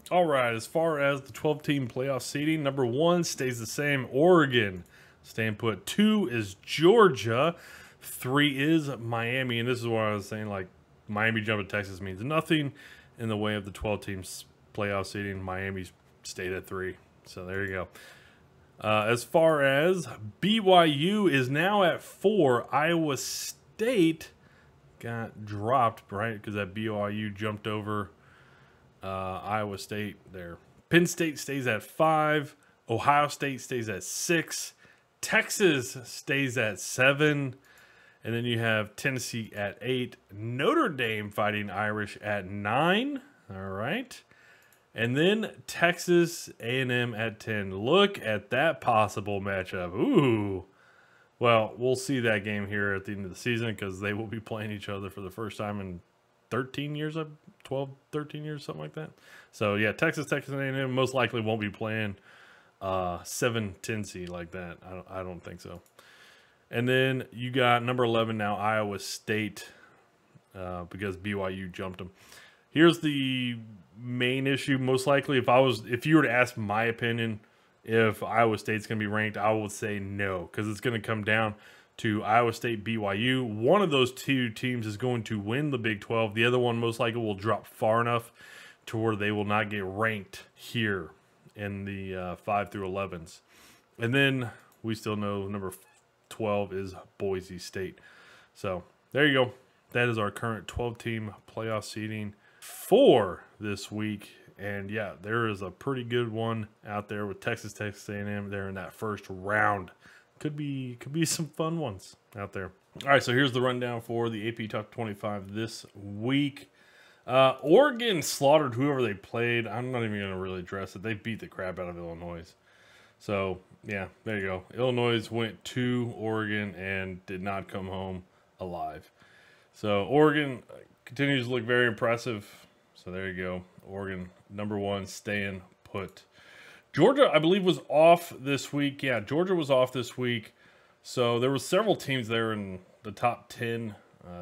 All right, as far as the 12-team playoff seeding, number 1 stays the same, Oregon. Staying put. 2 is Georgia. 3 is Miami, and this is what I was saying, like, Miami jumping Texas means nothing in the way of the 12 teams playoff seeding. Miami's stayed at 3, so there you go. As far as BYU is now at 4, Iowa State got dropped, right, because that BYU jumped over Iowa State there. Penn State stays at 5. Ohio State stays at 6. Texas stays at 7. And then you have Tennessee at 8. Notre Dame Fighting Irish at 9. All right. And then Texas A&M at 10. Look at that possible matchup. Ooh. Well, we'll see that game here at the end of the season because they will be playing each other for the first time in 13 years, 12, 13 years, something like that. So, yeah, Texas A&M most likely won't be playing 7-10 seed like that. I don't think so. And then you got number 11 now, Iowa State, because BYU jumped them. Here's the main issue. Most likely, if you were to ask my opinion, if Iowa State's going to be ranked, I would say no, because it's going to come down to Iowa State, BYU. One of those two teams is going to win the Big 12. The other one most likely will drop far enough to where they will not get ranked here in the 5 through 11s. And then we still know number 12 is Boise State. So there you go. That is our current 12-team playoff seeding for this week. And yeah, there is a pretty good one out there with Texas A&M there in that first round. Could be some fun ones out there. All right, so here's the rundown for the AP Top 25 this week. Oregon slaughtered whoever they played. I'm not even going to really address it. They beat the crap out of Illinois. So, yeah, there you go. Illinois went to Oregon and did not come home alive. So, Oregon continues to look very impressive. So, there you go. Oregon, number 1, staying put. Georgia, I believe, was off this week. Yeah, Georgia was off this week. So there were several teams there in the top 10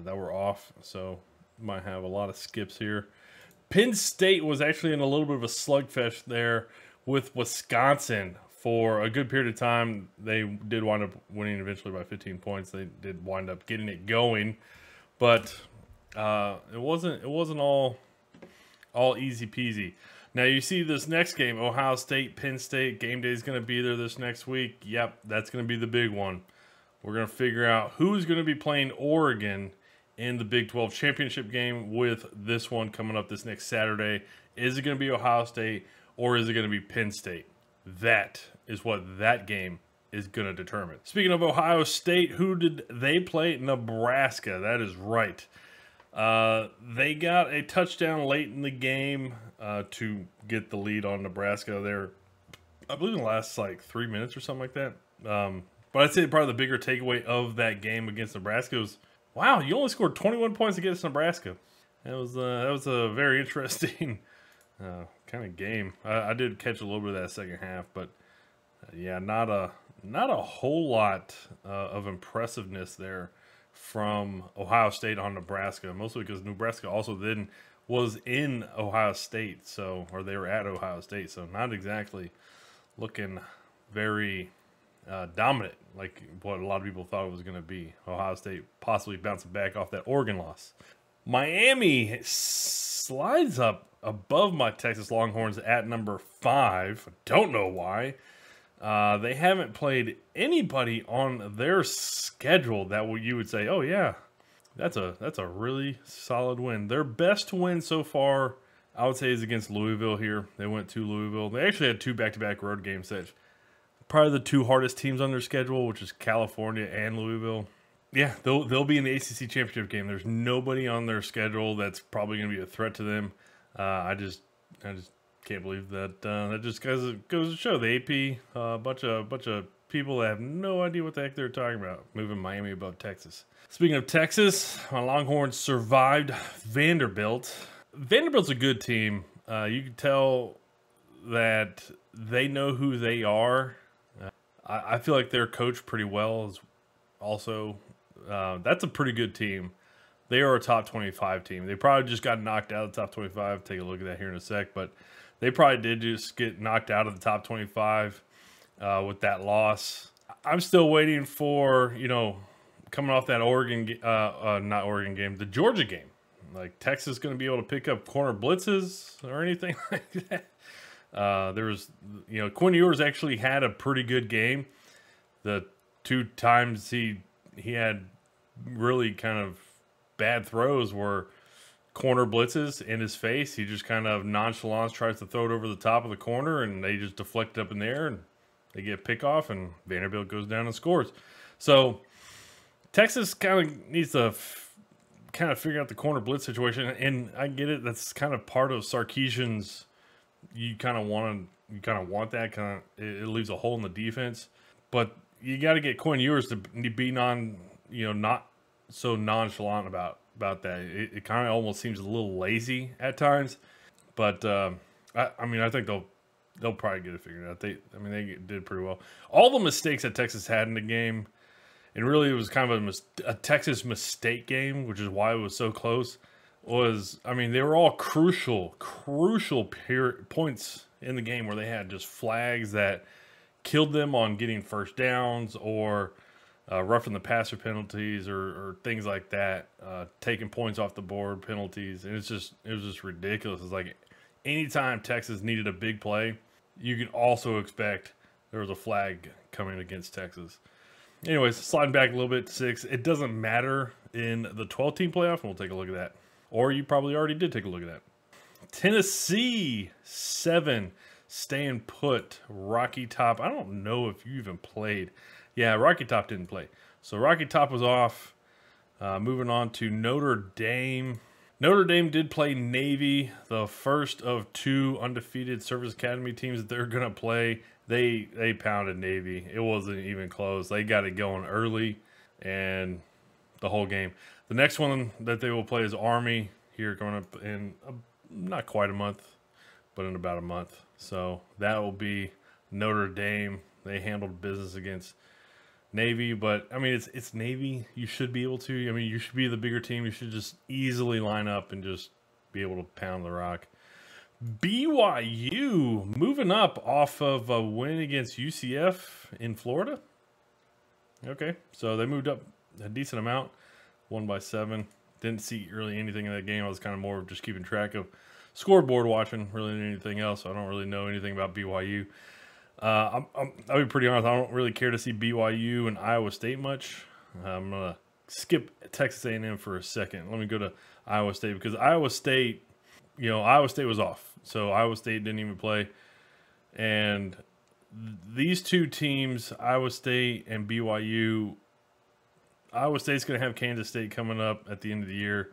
that were off. So might have a lot of skips here. Penn State was actually in a little bit of a slugfest there with Wisconsin for a good period of time. They did wind up winning eventually by 15 points. They did wind up getting it going. But it wasn't all easy peasy. Now, you see this next game, Ohio State, Penn State. Game day is going to be there this next week. Yep, that's going to be the big one. We're going to figure out who's going to be playing Oregon in the Big 12 championship game with this one coming up this next Saturday. Is it going to be Ohio State or is it going to be Penn State? That is what that game is going to determine. Speaking of Ohio State, who did they play? Nebraska. That is right. They got a touchdown late in the game to get the lead on Nebraska there. I believe in the last like 3 minutes or something like that. But I'd say probably the bigger takeaway of that game against Nebraska was, wow, you only scored 21 points against Nebraska. That was a very interesting kind of game. I did catch a little bit of that second half, but yeah, not a whole lot of impressiveness there from Ohio State on Nebraska, mostly because Nebraska also then was in Ohio State, or they were at Ohio State, so not exactly looking very dominant like what a lot of people thought it was going to be. Ohio State possibly bouncing back off that Oregon loss. Miami slides up above my Texas Longhorns at number 5. Don't know why. They haven't played anybody on their schedule that you would say, oh yeah, that's a really solid win. Their best win so far, I would say, is against Louisville here. They went to Louisville. They actually had 2 back-to-back road games. That's probably the 2 hardest teams on their schedule, which is California and Louisville. Yeah, they'll be in the ACC championship game. There's nobody on their schedule that's probably going to be a threat to them. I just can't believe that. That just goes to show the AP, a bunch of people that have no idea what the heck they're talking about, moving Miami above Texas. Speaking of Texas, my Longhorns survived Vanderbilt. Vanderbilt's a good team. You can tell that they know who they are. I feel like they're coached pretty well. Also, that's a pretty good team. They are a top 25 team. They probably just got knocked out of the top 25. Take a look at that here in a sec. But they probably did just get knocked out of the top 25 with that loss. I'm still waiting for, you know, coming off that not Oregon game, the Georgia game. Like, Texas going to be able to pick up corner blitzes or anything like that. There was, you know, Quinn Ewers actually had a pretty good game. The 2 times he had really kind of bad throws were corner blitzes in his face. He just kind of nonchalant tries to throw it over the top of the corner, and they just deflect it up in the air, and they get a pick off, and Vanderbilt goes down and scores. So Texas kind of needs to kind of figure out the corner blitz situation, and I get it. That's kind of part of Sarkisian's. You kind of want that. It leaves a hole in the defense, but you got to get Quinn Ewers to be not so nonchalant about that. It kind of almost seems a little lazy at times, but I mean, I think they'll probably get it figured out. They did pretty well. All the mistakes that Texas had in the game, and really it was kind of a Texas mistake game, which is why it was so close. They were all crucial points in the game where they had just flags that killed them on getting first downs or roughing the passer penalties or things like that, taking points off the board penalties. And it was just ridiculous. It's like anytime Texas needed a big play, you could also expect there was a flag coming against Texas. Anyways, sliding back a little bit to 6. It doesn't matter in the 12-team playoff, and we'll take a look at that. Or you probably already did take a look at that. Tennessee, 7, staying put. Rocky Top, I don't know if you even played. Yeah, Rocky Top didn't play. So Rocky Top was off. Moving on to Notre Dame. Notre Dame did play Navy, the first of 2 undefeated Service Academy teams that they're going to play. They pounded Navy. It wasn't even close. They got it going early and the whole game. The next one that they will play is Army here coming up in not quite a month, but in about a month. So that will be Notre Dame. They handled business against Navy, but I mean, it's Navy. You should be able to. I mean, you should be the bigger team. You should just easily line up and just be able to pound the rock. BYU moving up off of a win against UCF in Florida. Okay, so they moved up a decent amount, won by 7. Didn't see really anything in that game. I was kind of more of just keeping track of scoreboard watching, really than anything else. I don't really know anything about BYU. I'll be pretty honest. I don't really care to see BYU and Iowa State much. I'm gonna skip Texas A&M for a second. Let me go to Iowa State because Iowa State was off, so Iowa State didn't even play. And these 2 teams, Iowa State and BYU. Iowa State's going to have Kansas State coming up at the end of the year,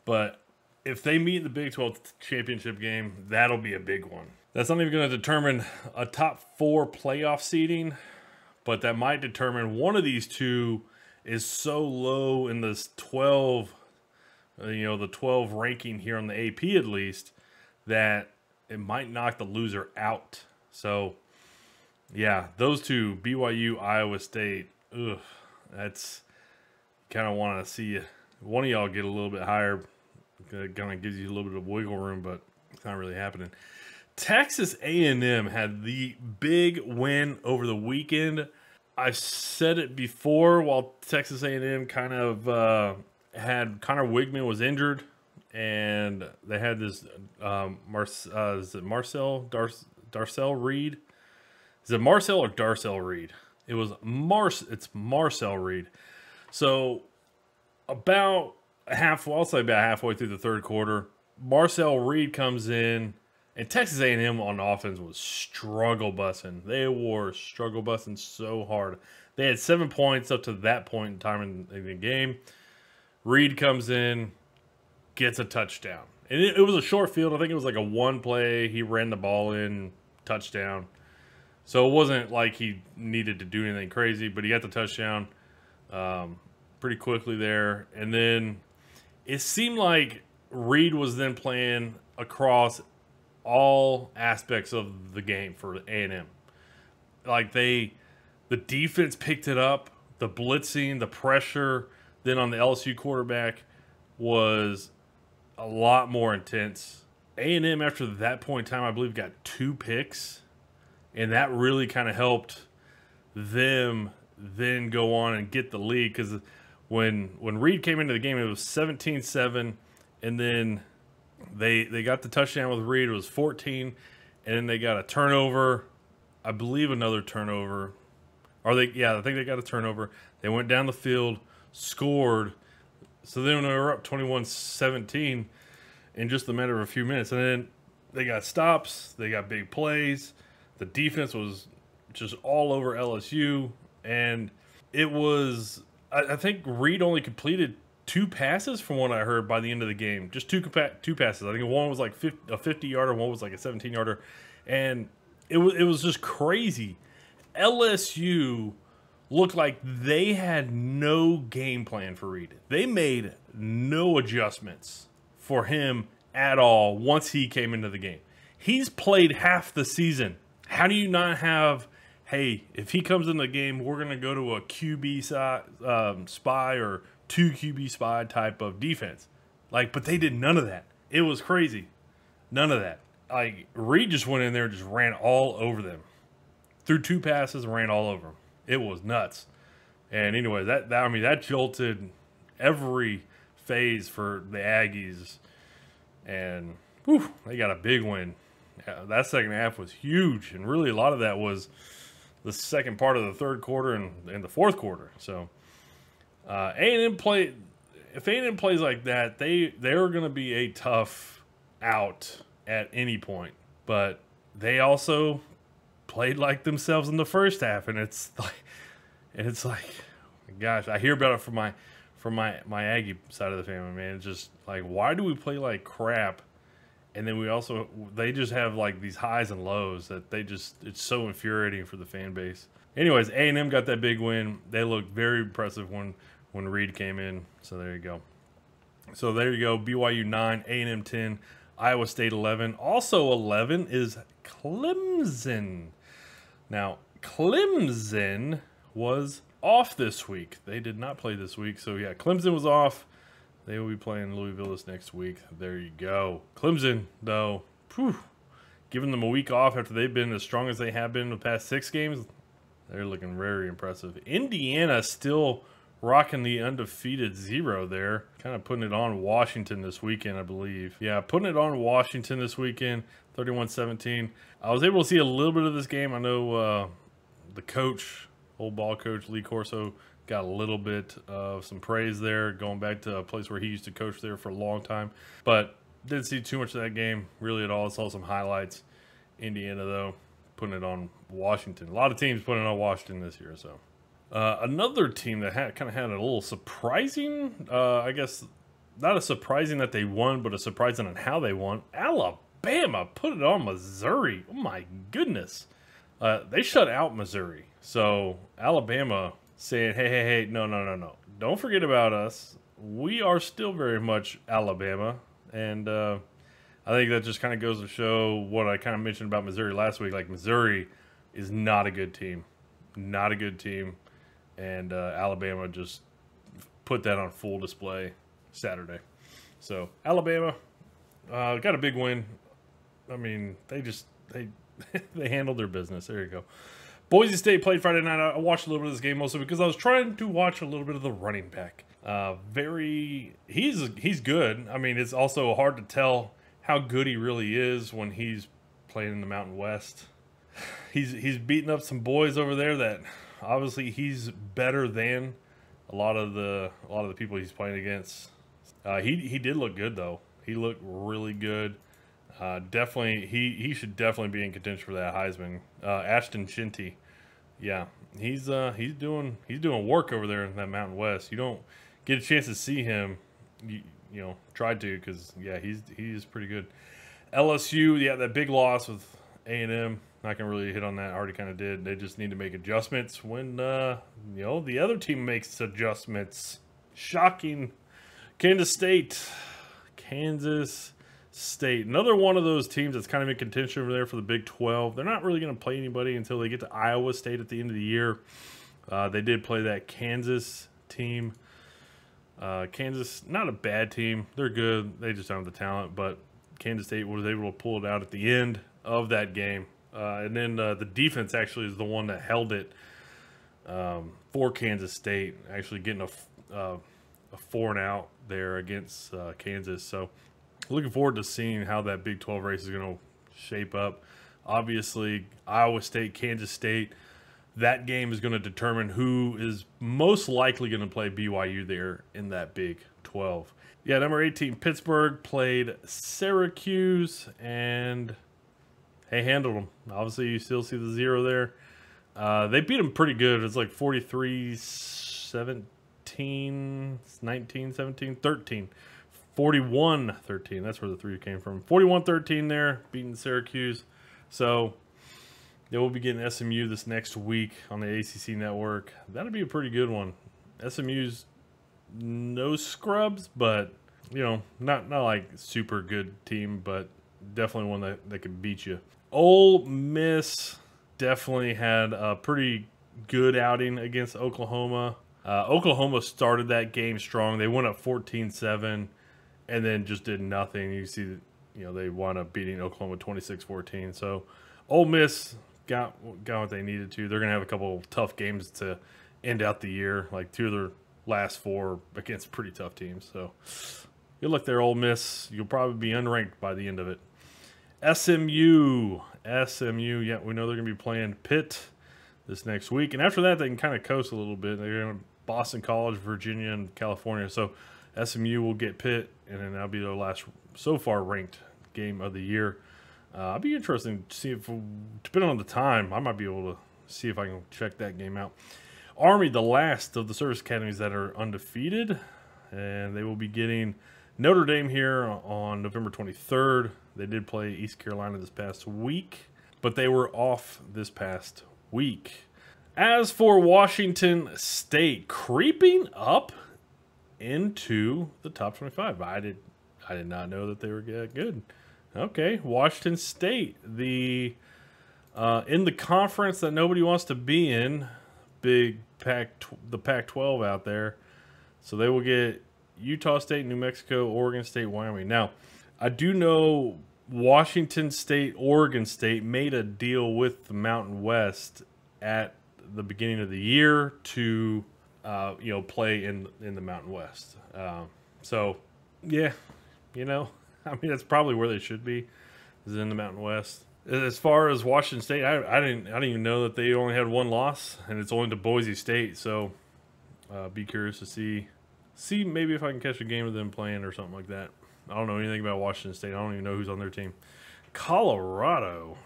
but if they meet in the Big 12 championship game, that'll be a big one. That's not even going to determine a top 4 playoff seeding, but that might determine one of these 2 is so low in this 12, the 12 ranking here on the AP at least, that it might knock the loser out. So, yeah, those 2, BYU, Iowa State, that's kind of want to see one of y'all get a little bit higher. It kind of gives you a little bit of wiggle room, but it's not really happening. Texas A&M had the big win over the weekend. I've said it before, while Texas A&M kind of had Connor Wigman was injured, and they had this is it Marcel Darcel Reed? Is it Marcel or Darcel Reed? It was it's Marcel Reed. So about I'll say about halfway through the third quarter, Marcel Reed comes in, and Texas A&M on offense was struggle busting. They were struggle busting so hard. They had 7 points up to that point in time in the game. Reed comes in, gets a touchdown. And it was a short field. I think it was like a 1 play. He ran the ball in, touchdown. So it wasn't like he needed to do anything crazy, but he got the touchdown pretty quickly there. And then it seemed like Reed was then playing across all aspects of the game for A&M. Like the defense picked it up, the blitzing, the pressure, then on the LSU quarterback was a lot more intense. A&M after that point in time, I believe, got 2 picks, and that really kind of helped them then go on and get the lead, because when Reed came into the game, it was 17-7, and then they got the touchdown with Reed. It was 14, and then they got a turnover, I believe another turnover, or I think they got a turnover. They went down the field, scored, so then they were up 21-17 in just a matter of a few minutes, and then they got stops, they got big plays. The defense was just all over LSU, and it was, I think Reed only completed 2 passes from what I heard by the end of the game. Just two passes. I think one was like a 50-yarder, one was like a 17-yarder, and it was just crazy. LSU looked like they had no game plan for Reed. They made no adjustments for him at all once he came into the game. He's played half the season. How do you not have, hey, if he comes in the game, we're going to go to a QB spy or 2 QB spy type of defense. Like, but they did none of that. It was crazy. None of that. Like, Reed just went in there and just ran all over them. Threw 2 passes and ran all over them. It was nuts. And anyway, that jolted every phase for the Aggies. And whew, they got a big win. That second half was huge, and really a lot of that was the second part of the third quarter and the fourth quarter. So A&M play, if A&M plays like that, they're going to be a tough out at any point. But they also played like themselves in the first half, and it's like, gosh, I hear about it from my Aggie side of the family, man. It's just like, why do we play like crap? And then they just have like these highs and lows that it's so infuriating for the fan base. Anyways, A&M got that big win. They looked very impressive when Reed came in. So there you go. BYU 9, A&M 10, Iowa State 11. Also 11 is Clemson. Now, Clemson was off this week. They did not play this week. So yeah, Clemson was off. They will be playing Louisville this next week. There you go. Clemson, though, giving them a week off after they've been as strong as they have been in the past 6 games, they're looking very impressive. Indiana still rocking the undefeated 0 there. Kind of putting it on Washington this weekend, I believe. Yeah, putting it on Washington this weekend, 31-17. I was able to see a little bit of this game. I know the coach, old ball coach, Lee Corso, got a little bit of some praise there, going back to a place where he used to coach there for a long time. But didn't see too much of that game really at all. I saw some highlights. Indiana, though, putting it on Washington. A lot of teams putting it on Washington this year. So another team that kind of had a little surprising, I guess, not a surprising that they won, but a surprising on how they won. Alabama put it on Missouri. Oh, my goodness. They shut out Missouri. So Alabama saying, hey, no. Don't forget about us. We are still very much Alabama. And I think that just kind of goes to show what I kind of mentioned about Missouri last week. Like, Missouri is not a good team. Not a good team. And Alabama just put that on full display Saturday. So, Alabama got a big win. I mean, they handled their business. There you go. Boise State played Friday night. I watched a little bit of this game mostly because I was trying to watch a little bit of the running back. He's good. I mean, it's also hard to tell how good he really is when he's playing in the Mountain West. He's beating up some boys over there that obviously he's better than a lot of the people he's playing against. He did look good though. He looked really good. Definitely, he should definitely be in contention for that Heisman. Ashton Shinty, yeah, he's doing work over there in that Mountain West. You don't get a chance to see him, you know, try to, because yeah, he's pretty good. LSU, yeah, that big loss with A&M. Not gonna really hit on that. I already kind of did. They just need to make adjustments when the other team makes adjustments. Shocking. Kansas State, another one of those teams that's kind of in contention over there for the Big 12. They're not really going to play anybody until they get to Iowa State at the end of the year. They did play that Kansas team. Kansas, not a bad team. They're good. They just don't have the talent. But Kansas State was able to pull it out at the end of that game. And then the defense actually is the one that held it for Kansas State, actually getting a 4-and-out there against Kansas. So looking forward to seeing how that Big 12 race is going to shape up. Obviously, Iowa State, Kansas State, that game is going to determine who is most likely going to play BYU there in that Big 12. Yeah, number 18, Pittsburgh played Syracuse, and they handled them. Obviously, you still see the 0 there. They beat them pretty good. It's like 43-17, 19, 17, 13. 41-13. That's where the 3 came from. 41-13 there, beating Syracuse. So they will be getting SMU this next week on the ACC network. That'll be a pretty good one. SMU's no scrubs, but you know, not like super good team, but definitely one that could beat you. Ole Miss definitely had a pretty good outing against Oklahoma. Oklahoma started that game strong. They went up 14-7 and then just did nothing. You see, you know, they wound up beating Oklahoma 26-14. So Ole Miss got what they needed to. They're going to have a couple tough games to end out the year, like 2 of their last 4 against pretty tough teams. So good luck there, Ole Miss. You'll probably be unranked by the end of it. SMU, yeah, we know they're going to be playing Pitt this next week. And after that, they can kind of coast a little bit. They're going to Boston College, Virginia, and California. So SMU will get Pitt, and then that'll be their last so far ranked game of the year. I'll be interested to see if, depending on the time, I might be able to see if I can check that game out. Army, the last of the service academies that are undefeated, and they will be getting Notre Dame here on November 23rd. They did play East Carolina this past week, but they were off this past week. As for Washington State, creeping up into the top 25. I did not know that they were that good. Okay, Washington State, the in the conference that nobody wants to be in, the Pac-12 out there. So they will get Utah State, New Mexico, Oregon State, Wyoming. Now, I do know Washington State, Oregon State made a deal with the Mountain West at the beginning of the year to you know, play in the Mountain West. So yeah, you know, I mean, that's probably where they should be, is in the Mountain West. As far as Washington State, I didn't even know that they only had 1 loss, and it's only to Boise State. So be curious to see maybe if I can catch a game of them playing or something like that. I don't know anything about Washington State. I don't even know who's on their team. Colorado.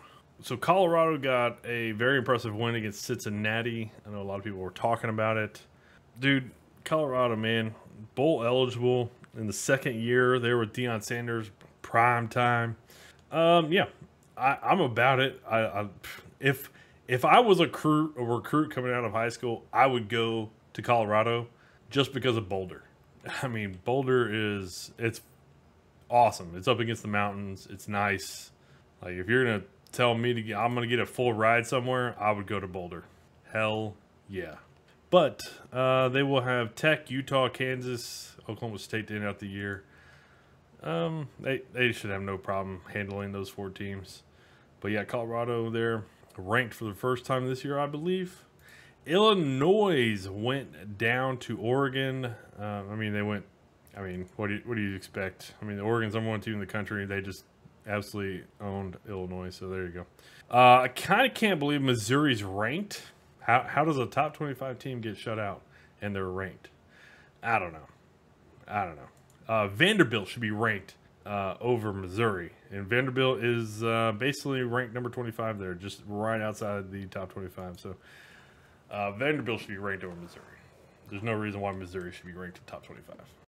So Colorado got a very impressive win against Cincinnati. I know a lot of people were talking about it. Dude, Colorado, man, bowl eligible in the 2nd year. They were with Deion Sanders, prime time. Yeah, I'm about it. If I was a recruit coming out of high school, I would go to Colorado just because of Boulder. I mean, Boulder it's awesome. It's up against the mountains. It's nice. Like, if you're gonna tell me I'm gonna get a full ride somewhere, I would go to Boulder. Hell yeah. But they will have Tech, Utah, Kansas, Oklahoma State to end out the year. They should have no problem handling those 4 teams. But yeah, Colorado, they're ranked for the first time this year, I believe. Illinois went down to Oregon. What do you expect? I mean, Oregon's number 1 team in the country. They just absolutely owned Illinois, so there you go. I kind of can't believe Missouri's ranked. How does a top 25 team get shut out and they're ranked? I don't know. Vanderbilt should be ranked over Missouri, and Vanderbilt is basically ranked number 25 there, just right outside the top 25. So Vanderbilt should be ranked over Missouri. There's no reason why Missouri should be ranked in top 25.